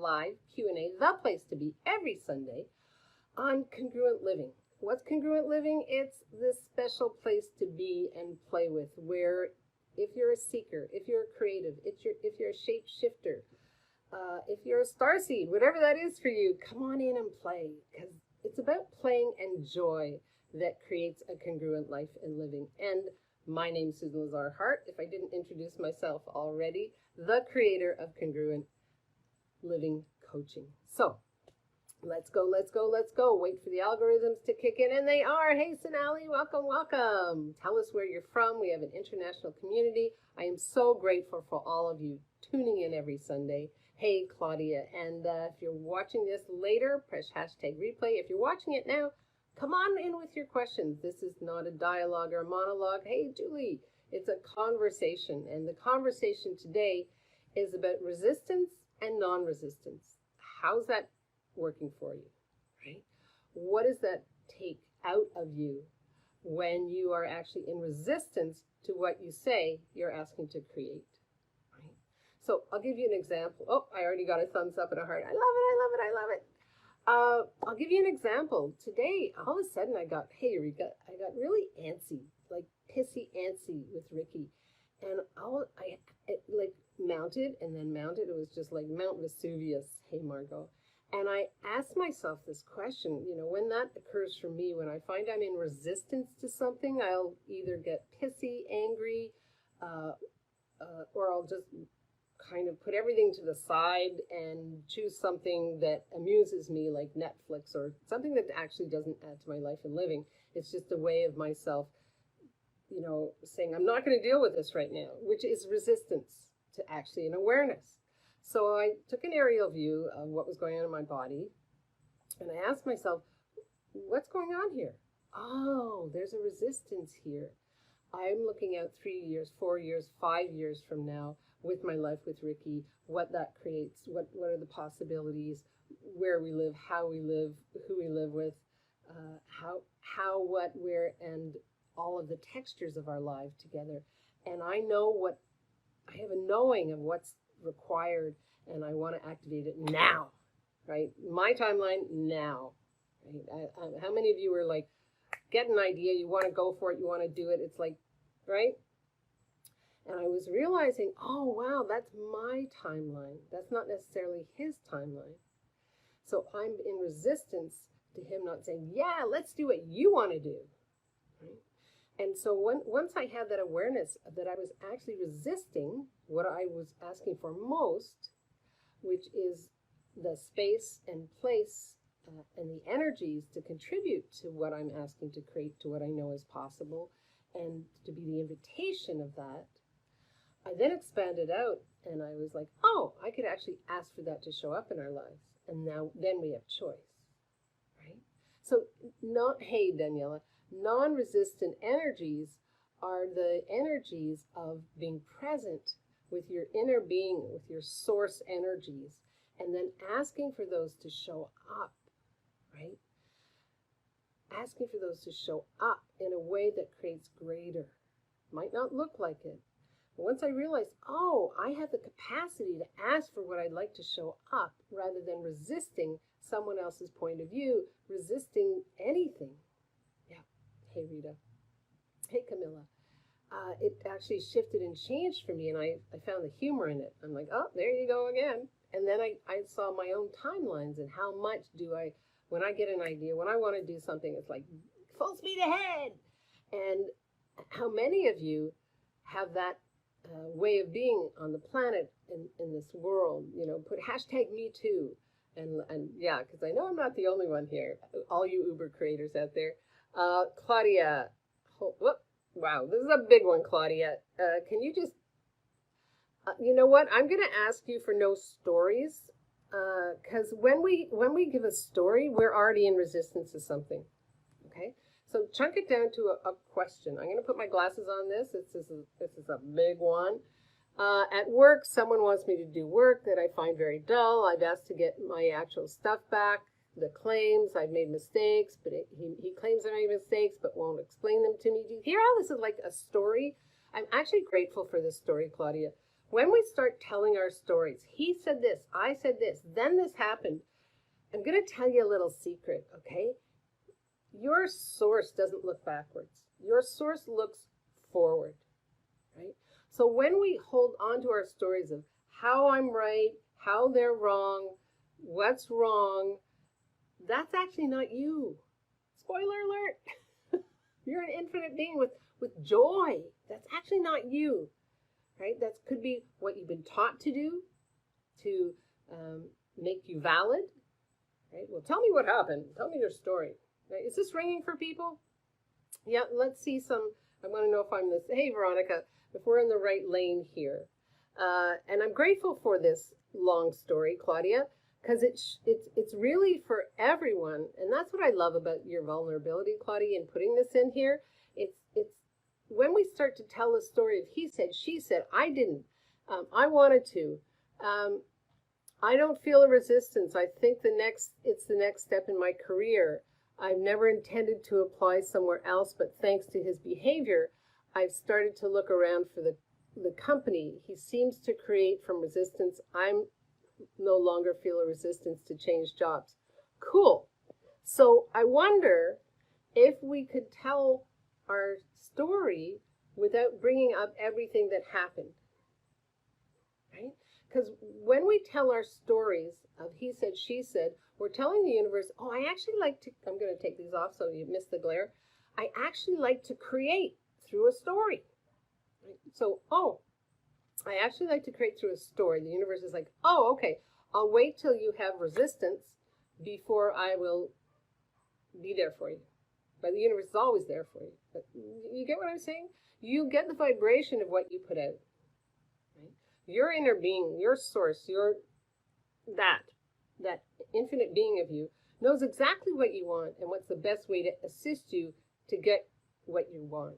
live Q&A, the place to be every Sunday on congruent living. What's congruent living? It's this special place to be and play with, where if you're a seeker, if you're a creative, if you're a shapeshifter, if you're a starseed, whatever that is for you, come on in and play, because it's about playing and joy that creates a congruent life and living. And my name's Susan Lazar Hart, if I didn't introduce myself already, the creator of Congruent Living Coaching. So, let's go. Wait for the algorithms to kick in, and they are. Hey, Sonali, welcome. Tell us where you're from. We have an international community. I am so grateful for all of you tuning in every Sunday. Hey, Claudia, and if you're watching this later, press hashtag replay. If you're watching it now, come on in with your questions. This is not a dialogue or a monologue. Hey, Julie, it's a conversation, and the conversation today is about resistance and non-resistance. How's that working for you, right? What does that take out of you when you are actually in resistance to what you say you're asking to create, right? So I'll give you an example. Oh, I already got a thumbs up and a heart. I love it. I'll give you an example. Today, all of a sudden I got really antsy, like pissy antsy with Ricky. And it like mounted and then mounted. It was just like Mount Vesuvius. Hey, Margot. And I asked myself this question, when that occurs for me, when I find I'm in resistance to something, I'll either get pissy, angry, or I'll just kind of put everything to the side and choose something that amuses me, like Netflix, or something that actually doesn't add to my life and living. It's just a way of myself, saying I'm not going to deal with this right now, which is resistance to actually an awareness. So I took an aerial view of what was going on in my body, and I asked myself, what's going on here? Oh, there's a resistance here. I'm looking out 3 years, 4 years, 5 years from now with my life with Ricky, what that creates, what are the possibilities, where we live, how we live, who we live with, how, what, where, and all of the textures of our life together. And I have a knowing of what's required, and I want to activate it now, right? My timeline now, right? How many of you are like, get an idea, you want to go for it, you want to do it, it's like, right? And I was realizing, oh, wow, that's my timeline. That's not necessarily his timeline. So I'm in resistance to him not saying, yeah, let's do what you want to do. Right? And so once I had that awareness that I was actually resisting what I was asking for most, which is the space and place and the energies to contribute to what I'm asking to create, to what I know is possible, and to be the invitation of that, I then expanded out, and I was like, oh, I could actually ask for that to show up in our lives. And then we have choice, right? So, hey, Daniela, non-resistant energies are the energies of being present with your inner being, with your source energies, and then asking for those to show up, right? Asking for those to show up in a way that creates greater. Might not look like it. But once I realized, oh, I have the capacity to ask for what I'd like to show up rather than resisting someone else's point of view, resisting anything. Yeah. Hey, Rita. Hey, Camilla. It actually shifted and changed for me, and I found the humor in it. I'm like, oh, there you go again. And then I saw my own timelines and how much when I get an idea, when I want to do something, it's like full speed ahead. And how many of you have that way of being on the planet in this world? Put hashtag me too. And yeah, because I know I'm not the only one here. All you Uber creators out there. Claudia, wow, this is a big one, Claudia. Can you just, you know what? I'm going to ask you for no stories. Because when we give a story, we're already in resistance to something, okay? So chunk it down to a question. I'm going to put my glasses on this. This is a big one. At work, someone wants me to do work that I find very dull. I've asked to get my actual stuff back, the claims. I've made mistakes, but he claims I made mistakes, but won't explain them to me. Do you hear how this is like a story? I'm actually grateful for this story, Claudia. when we start telling our stories, he said this, I said this, then this happened. I'm going to tell you a little secret, okay? Your source doesn't look backwards. Your source looks forward, right? So when we hold on to our stories of how I'm right, how they're wrong, what's wrong, that's actually not you. Spoiler alert. You're an infinite being with joy. That's actually not you, right? That could be what you've been taught to do to make you valid, right? Well, tell me what happened. Tell me your story. Right? Is this ringing for people? Yeah, let's see some. I want to know if I'm this. Hey, Veronica, if we're in the right lane here. And I'm grateful for this long story, Claudia, because it's really for everyone. And that's what I love about your vulnerability, Claudia, in putting this in here. It's when we start to tell the story of he said, she said, I didn't, I wanted to. I don't feel a resistance. I think it's the next step in my career. I've never intended to apply somewhere else, but thanks to his behavior, I've started to look around for the company. He seems to create from resistance. I'm no longer feel a resistance to change jobs. Cool. So I wonder if we could tell our story without bringing up everything that happened, right? Because when we tell our stories of he said, she said, we're telling the universe, oh, I actually like to, I'm going to take these off so you miss the glare. I actually like to create through a story. Right? So, oh, I actually like to create through a story. The universe is like, oh, okay, I'll wait till you have resistance before I will be there for you. But the universe is always there for you. But you get what I'm saying? You get the vibration of what you put out. Right? Your inner being, your source, that infinite being of you knows exactly what you want and what's the best way to assist you to get what you want.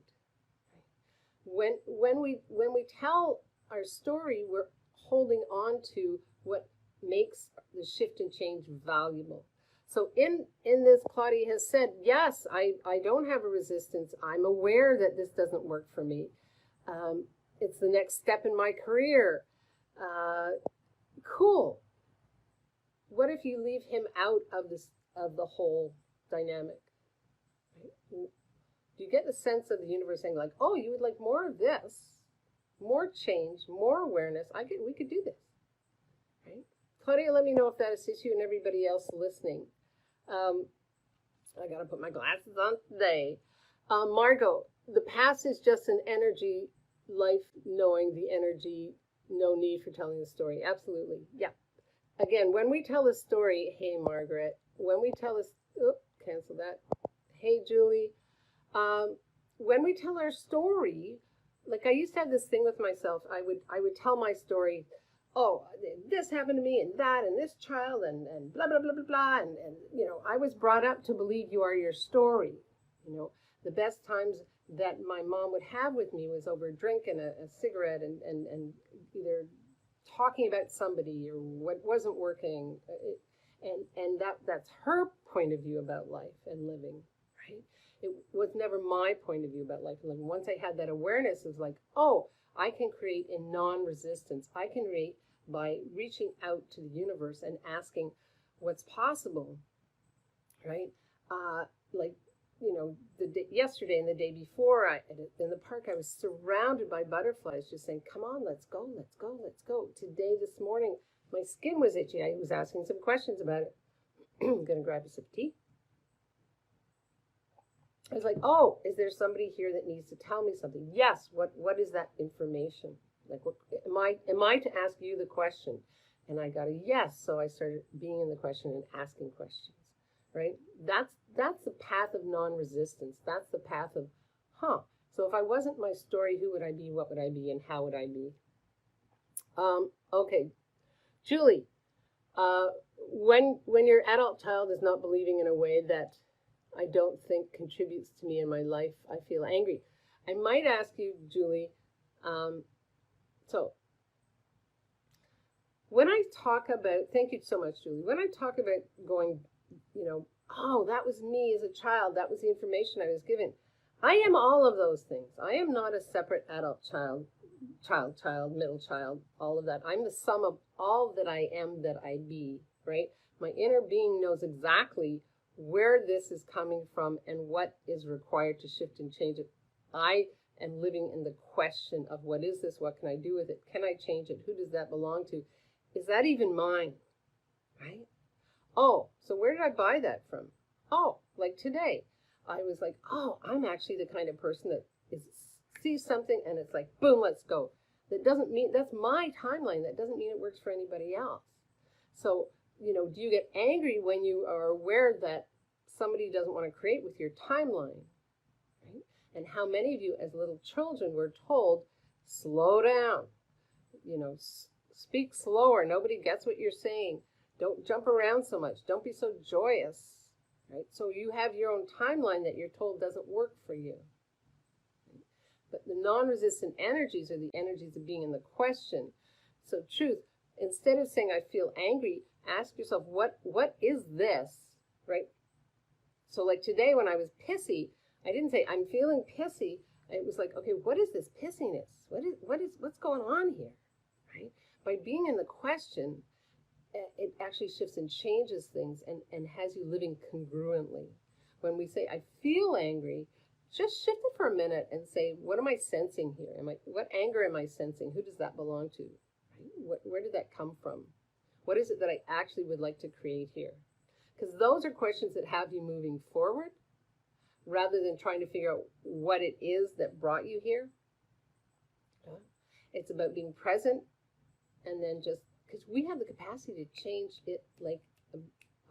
When we tell our story, we're holding on to what makes the shift and change valuable. So in this, Claudia has said, yes, I don't have a resistance. I'm aware that this doesn't work for me. It's the next step in my career. Cool. What if you leave him out of the whole dynamic? Right? Do you get the sense of the universe saying like, oh, you would like more of this, more change, more awareness? We could do this. Right? Claudia, let me know if that assists you and everybody else listening. I got to put my glasses on today. Margot, the past is just an energy, life knowing the energy, no need for telling the story. Absolutely. Yeah. Again, when we tell a story, hey, Margaret, when we tell us, cancel that. Hey, Julie. When we tell our story, like I used to have this thing with myself, I would tell my story, oh, this happened to me and that and this child and blah, blah, blah, blah, blah. And, you know, I was brought up to believe you are your story. You know, the best times that my mom would have with me was over a drink and a cigarette and either talking about somebody or what wasn't working. And that's her point of view about life and living, right? It was never my point of view about life and living. Once I had that awareness, it was like, oh, I can create in non-resistance. I can create by reaching out to the universe and asking what's possible, right? Like, you know, yesterday and the day before, in the park, I was surrounded by butterflies just saying, come on, let's go, let's go, let's go. Today, this morning, my skin was itchy. I was asking some questions about it. I'm going to grab a sip of tea. I was like, oh, is there somebody here that needs to tell me something? Yes. What is that information? Like, what am I to ask you the question? And I got a yes. So I started being in the question and asking questions, right? That's the path of non-resistance. That's the path of, so if I wasn't my story, who would I be? What would I be? And how would I be? Okay. Julie, when your adult child is not believing in a way that I don't think contributes to me in my life, I feel angry. I might ask you, Julie, so when I talk about, thank you so much, Julie, when I talk about going, you know, oh, that was me as a child, that was the information I was given. I am all of those things. I am not a separate adult child. child, middle child, all of that. I'm the sum of all that I am that I be, right? My inner being knows exactly where this is coming from and what is required to shift and change it. I am living in the question of what is this? What can I do with it? Can I change it? Who does that belong to? Is that even mine? Right? Oh, so where did I buy that from? Oh, like today, I was like, oh, I'm actually the kind of person that sees something and it's like, boom, let's go. That doesn't mean, that's my timeline. That doesn't mean it works for anybody else. So, do you get angry when you are aware that somebody doesn't want to create with your timeline? Right? And how many of you as little children were told, slow down, speak slower. Nobody gets what you're saying. Don't jump around so much. Don't be so joyous. Right? So you have your own timeline that you're told doesn't work for you. But the non-resistant energies are the energies of being in the question. So truth, instead of saying I feel angry, ask yourself, what is this? Right? So like today when I was pissy, I didn't say I'm feeling pissy. It was like, okay, what is this pissiness? What's going on here? Right? By being in the question, it actually shifts and changes things and has you living congruently. When we say, I feel angry, just shift it for a minute and say, what am I sensing here? What anger am I sensing? Who does that belong to? Right? Where did that come from? What is it that I actually would like to create here? Because those are questions that have you moving forward rather than trying to figure out what it is that brought you here. It's about being present and then just, because we have the capacity to change it like,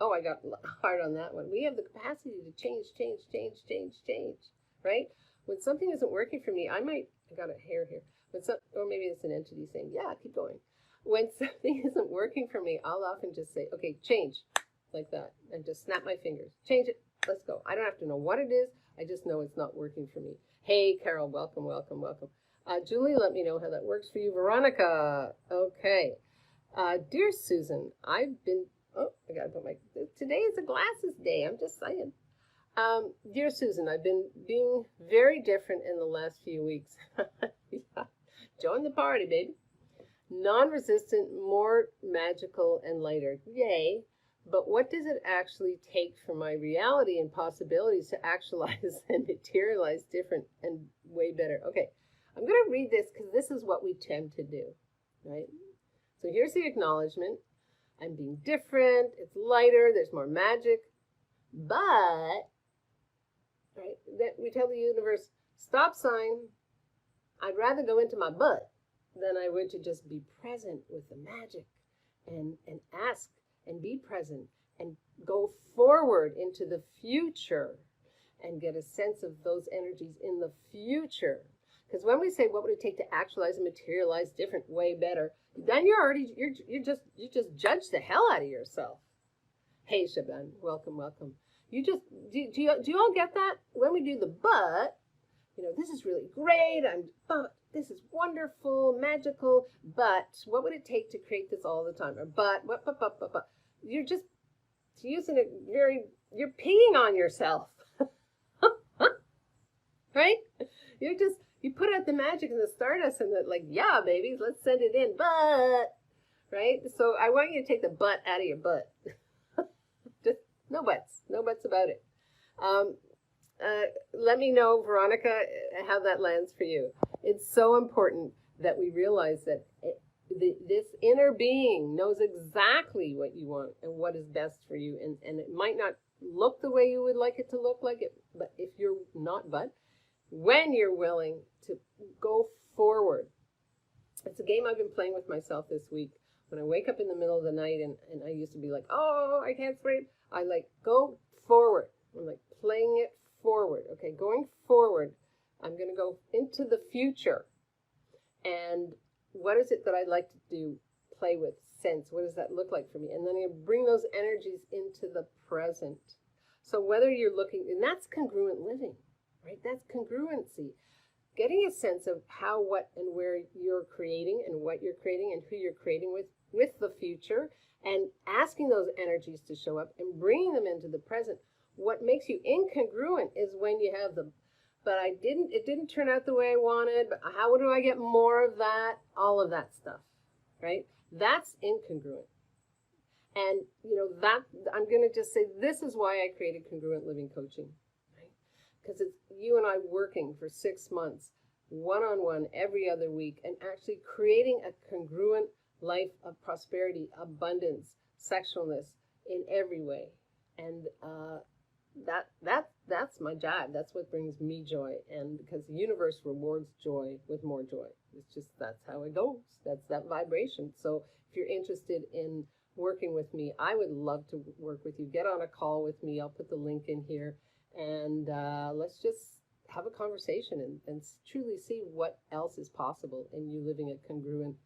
oh, I got hard on that one. We have the capacity to change, right? When something isn't working for me, I got a hair here, or maybe it's an entity saying, yeah, keep going. When something isn't working for me, I'll often just say, okay, change, like that, and just snap my fingers. Change it, let's go. I don't have to know what it is, I just know it's not working for me. Hey, Carol, welcome. Julie, let me know how that works for you. Veronica, okay. Dear Susan, I gotta put today is a glasses day, I'm just saying. Dear Susan, I've been being very different in the last few weeks. Yeah. Join the party, baby. Non-resistant, more magical and lighter. Yay. But what does it actually take for my reality and possibilities to actualize and materialize different and way better? Okay, I'm going to read this because this is what we tend to do, right? So here's the acknowledgement. I'm being different. It's lighter. There's more magic. But, right, that we tell the universe, stop sign. I'd rather go into my butt than I would to just be present with the magic and ask and be present and go forward into the future and get a sense of those energies in the future. Because when we say what would it take to actualize and materialize different, way better, then you just judge the hell out of yourself. Hey, Shaban, welcome. You just do you all get that? When we do the but, this is really great. This is wonderful, magical. But what would it take to create this all the time? Or but. You're just using it you're peeing on yourself. Right? You put out the magic and the stardust and yeah, babies, let's send it in, but, right? So I want you to take the butt out of your butt. Just no buts about it. Let me know, Veronica, how that lands for you. It's so important that we realize that this inner being knows exactly what you want and what is best for you. And it might not look the way you would like it to look like it, but if you're not, when you're willing to go forward. It's a game I've been playing with myself this week. When I wake up in the middle of the night and I used to be like, oh, I can't sleep. I go forward. I'm playing it forward. Okay, going forward. I'm going to go into the future. And what is it that I'd like to do? Play with, sense. What does that look like for me? And then I bring those energies into the present. So whether you're looking, and that's congruent living, right? That's congruency. Getting a sense of how, what, and where you're creating and what you're creating and who you're creating with the future, and asking those energies to show up and bringing them into the present. What makes you incongruent is when you have the but it didn't turn out the way I wanted, but how do I get more of that? All of that stuff, right? That's incongruent. And, that I'm going to just say, this is why I created Congruent Living Coaching, right? Because it's you and I working for 6 months, one-on-one every other week, and actually creating a congruent life of prosperity, abundance, sexualness in every way. And that's my job. That's what brings me joy. And because the universe rewards joy with more joy. It's just, that's how it goes. That's that vibration. So if you're interested in working with me, I would love to work with you. Get on a call with me. I'll put the link in here. And let's just have a conversation and truly see what else is possible in you living a congruent,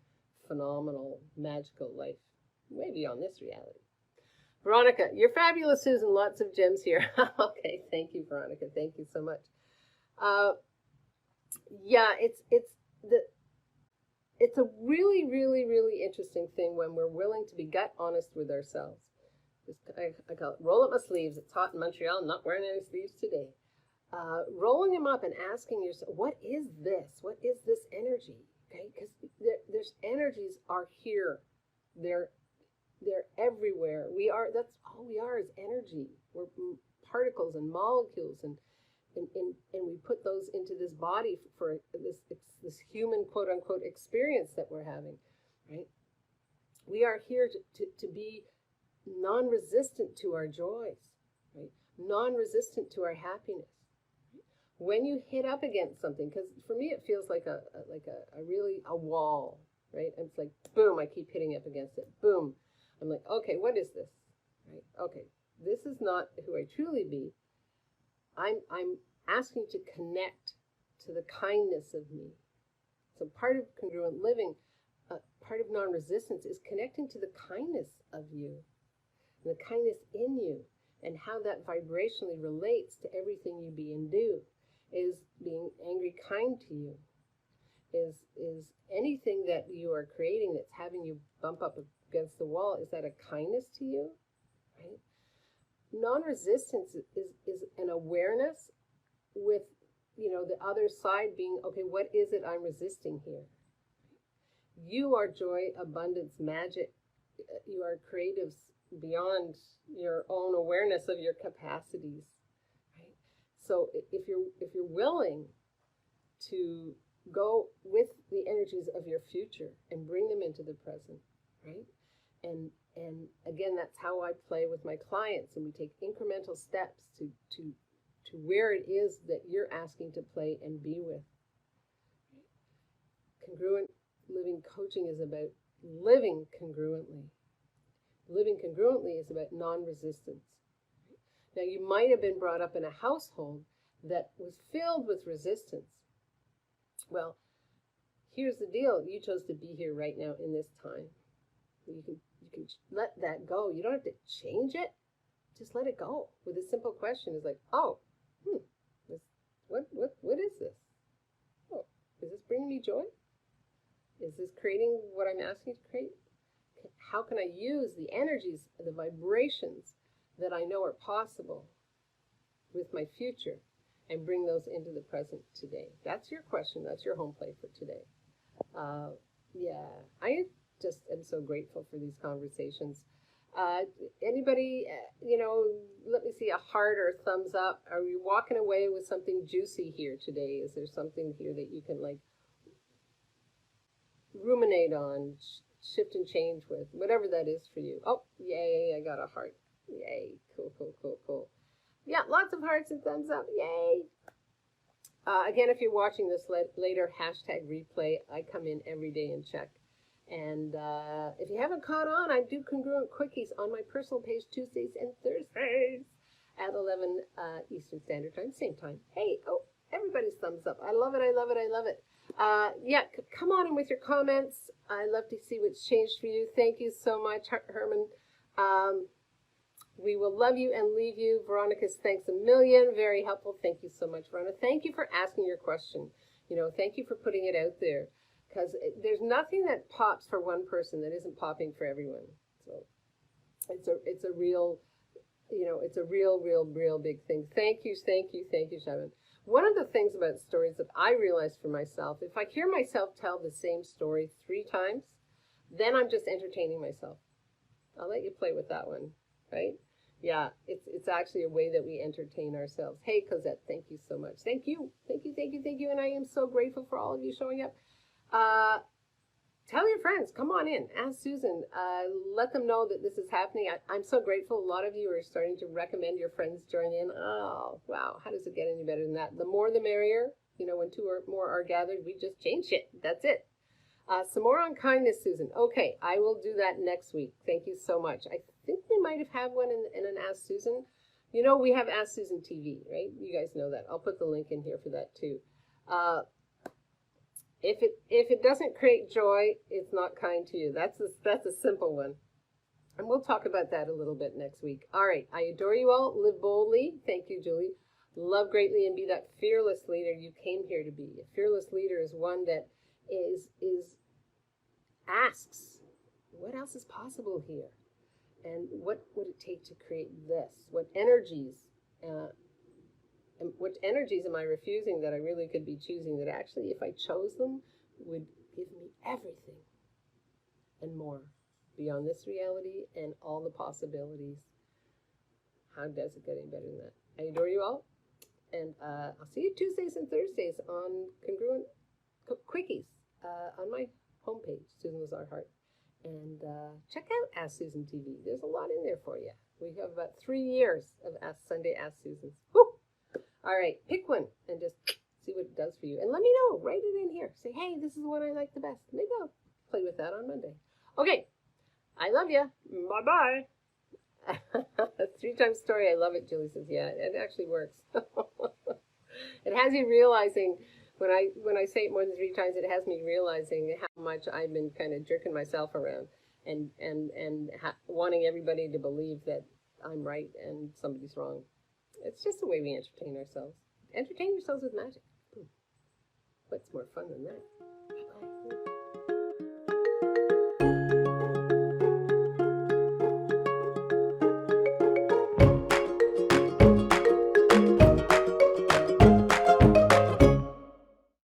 phenomenal, magical life, way beyond this reality. Veronica, you're fabulous, Susan. Lots of gems here. Okay, thank you, Veronica. Thank you so much. Yeah, it's a really, really, really interesting thing when we're willing to be gut honest with ourselves. I call it roll up my sleeves. It's hot in Montreal. I'm not wearing any sleeves today. Rolling them up and asking yourself, what is this? What is this energy? Okay, because there's energies are here. They're everywhere. That's all we are, is energy. We're particles and molecules, and we put those into this body for this human quote unquote experience that we're having, right? We are here to be non-resistant to our joys, right? Non-resistant to our happiness. When you hit up against something, because for me it feels like a really a wall, right? And it's like boom, I keep hitting up against it. Boom. I'm like, okay, what is this? Right? Okay, this is not who I truly be. I'm asking to connect to the kindness of me. So part of congruent living, part of non-resistance is connecting to the kindness of you, and the kindness in you, and how that vibrationally relates to everything you be and do. Is being angry kind to you? Is anything that you are creating that's having you bump up against the wall, is that a kindness to you? Right? Non-resistance is an awareness with, the other side being, okay, what is it I'm resisting here? You are joy, abundance, magic. You are creatives beyond your own awareness of your capacities. Right? So if you're willing to go with the energies of your future and bring them into the present, right? And again, that's how I play with my clients, and we take incremental steps to where it is that you're asking to play and be with. Congruent living coaching is about living congruently. Living congruently is about non-resistance. Now, you might have been brought up in a household that was filled with resistance. Well, here's the deal. You chose to be here right now in this time. You can let that go. You don't have to change it. Just let it go. With a simple question, is like, oh, what is this? Oh, is this bringing me joy? Is this creating what I'm asking to create? How can I use the energies, the vibrations that I know are possible with my future and bring those into the present today? That's your question. That's your home play for today. Yeah, I just am so grateful for these conversations. Anybody, let me see a heart or a thumbs up. Are you walking away with something juicy here today? Is there something here that you can ruminate on, shift and change with, whatever that is for you? Oh, yay, I got a heart. Yay, cool. Yeah, lots of hearts and thumbs up. Yay. Again, if you're watching this later, #replay, I come in every day and check. And if you haven't caught on, I do congruent quickies on my personal page Tuesdays and Thursdays at 11 Eastern Standard Time, same time. Hey, everybody's thumbs up. I love it. Yeah, come on in with your comments. I love to see what's changed for you. Thank you so much, Herman. We will love you and leave you. Veronica's thanks a million. Very helpful. Thank you so much, Veronica. Thank you for asking your question. Thank you for putting it out there. Because there's nothing that pops for one person that isn't popping for everyone. So it's a real, it's a real big thing. Thank you, Shaman. One of the things about stories that I realized for myself, if I hear myself tell the same story 3 times, then I'm just entertaining myself. I'll let you play with that one, right? Yeah, it's actually a way that we entertain ourselves. Hey, Cosette, thank you so much. Thank you, thank you, thank you, thank you. And I am so grateful for all of you showing up. Tell your friends, come on in. Ask Susan. Let them know that this is happening. I'm so grateful. A lot of you are starting to recommend your friends join in. Oh, wow. How does it get any better than that? The more the merrier. You know, when 2 or more are gathered, we just change it. That's it. Some more on kindness, Susan. Okay, I will do that next week. Thank you so much. I think we might have had one in an Ask Susan. You know, we have Ask Susan TV, right? You guys know that. I'll put the link in here for that too. If it doesn't create joy, it's not kind to you. That's a simple one. And we'll talk about that a little bit next week. All right. I adore you all. Live boldly. Thank you, Julie. Love greatly and be that fearless leader you came here to be. A fearless leader is one that is asks, what else is possible here? And what would it take to create this? What energies am I refusing that I really could be choosing, that actually, if I chose them, would give me everything and more beyond this reality and all the possibilities? How does it get any better than that? I adore you all. And I'll see you Tuesdays and Thursdays on Congruent Quickies on my homepage, Susan Lazar Hart. And check out Ask Susan TV. There's a lot in there for you. We have about 3 years of Sunday Ask Susans. Woo! All right, pick one and just see what it does for you. And let me know. Write it in here. Say, hey, this is the one I like the best. Maybe I'll play with that on Monday. Okay, I love you. Bye-bye. 3 times story. I love it, Julie says. Yeah, it actually works. It has you realizing, when I say it more than 3 times, it has me realizing how much I've been kind of jerking myself around and wanting everybody to believe that I'm right and somebody's wrong. It's just the way we entertain ourselves. Entertain yourselves with magic. What's more fun than that?